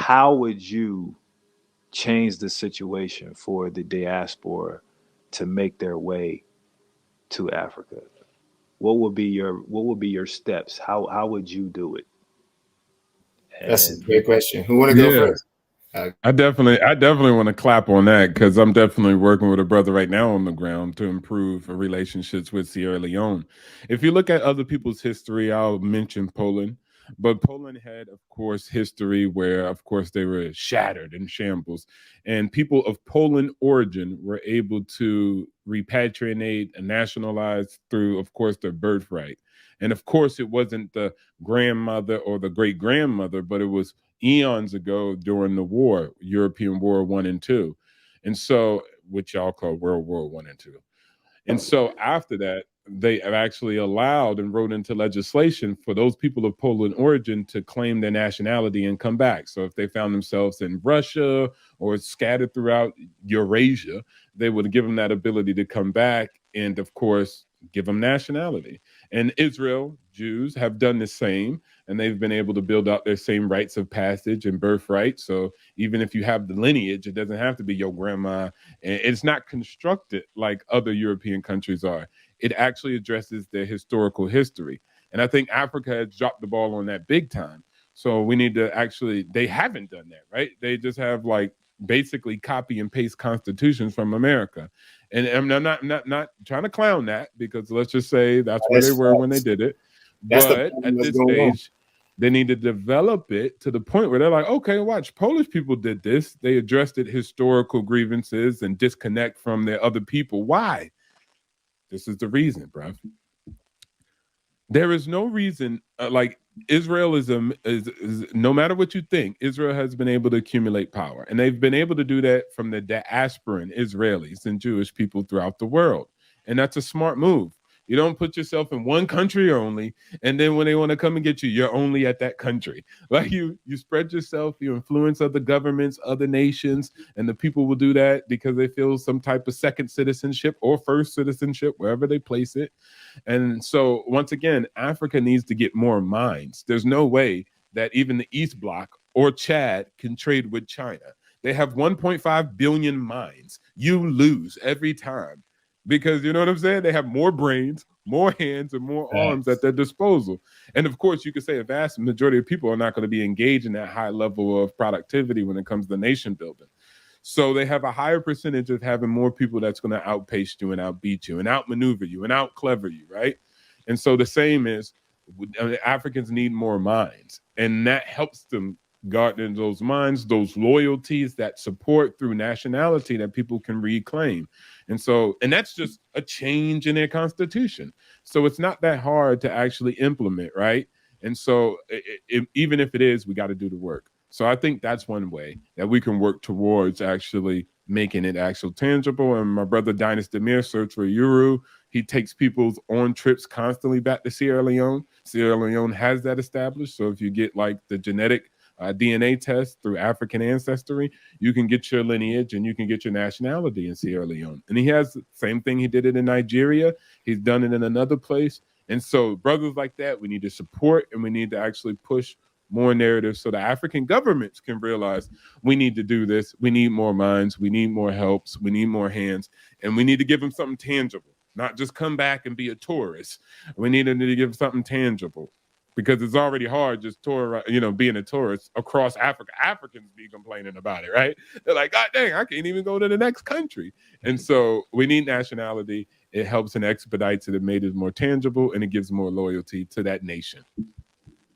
how would you change the situation for the diaspora to make their way to Africa? What would be your steps? How would you do it? That's a And great question. Who want to go Yeah, first? Uh, I definitely want to clap on that because I'm definitely working with a brother right now on the ground to improve relationships with Sierra Leone. If you look at other people's history, I'll mention Poland, but Poland had, of course, history where, of course, they were shattered in shambles, and people of Poland origin were able to repatriate and nationalize through, of course, their birthright. And of course, it wasn't the grandmother or the great grandmother, but it was eons ago during the war, European War One and Two, and so which y'all call World War One and Two. And so after that, they have actually allowed and wrote into legislation for those people of Poland origin to claim their nationality and come back. So if they found themselves in Russia or scattered throughout Eurasia, they would give them that ability to come back and, of course, give them nationality. And Israel, Jews have done the same, and they've been able to build out their same rites of passage and birthright. So even if you have the lineage, it doesn't have to be your grandma, and it's not constructed like other European countries are. It actually addresses their historical history. And I think Africa has dropped the ball on that big time. So we need to actually, they haven't done that, right? They just have like basically copy and paste constitutions from America. And I'm not trying to clown that because let's just say that's where they that's were when they false. did it. That's the But problem at that's this going on. stage, they need to develop it to the point where they're like, okay, watch, Polish people did this. They addressed it historical grievances and disconnect from their other people. Why? This is the reason, bro. There is no reason like Israel is no matter what you think, Israel has been able to accumulate power, and they've been able to do that from the diasporan Israelis and Jewish people throughout the world, and that's a smart move. You don't put yourself in one country only, and then when they want to come and get you, you're only at that country. Like you spread yourself, you influence other governments, other nations, and the people will do that because they feel some type of second citizenship or first citizenship, wherever they place it. And so, once again, Africa needs to get more mines. There's no way that even the East Bloc or Chad can trade with China. They have 1.5 billion mines. You lose every time because you know what I'm saying? They have more brains, more hands, and more arms at Facts. their disposal. And of course, you could say a vast majority of people are not going to be engaged in that high level of productivity when it comes to nation building. So they have a higher percentage of having more people that's going to outpace you and outbeat you and outmaneuver you and outclever you, right? And so the same is Africans need more minds, and that helps them garner those minds, those loyalties, that support through nationality that people can reclaim. And so, and that's just a change in their constitution. So it's not that hard to actually implement, right? And so, even if it is, we got to do the work. So I think that's one way that we can work towards actually making it actual tangible. And my brother Dynas Demir, Search for Uru, he takes people on trips constantly back to Sierra Leone. Sierra Leone has that established. So if you get like the genetic DNA test through African ancestry, you can get your lineage and you can get your nationality in Sierra Leone. And he has the same thing. He did it in Nigeria. He's done it in another place. And so brothers like that, we need to support and we need to actually push more narratives so the African governments can realize we need to do this. We need more minds. We need more helps. We need more hands. And we need to give them something tangible, not just come back and be a tourist. We need to give something tangible because it's already hard just being a tourist across Africa. Africans be complaining about it, right? They're like, God dang, I can't even go to the next country. And so we need nationality. It helps and expedites it. It made it more tangible and it gives more loyalty to that nation.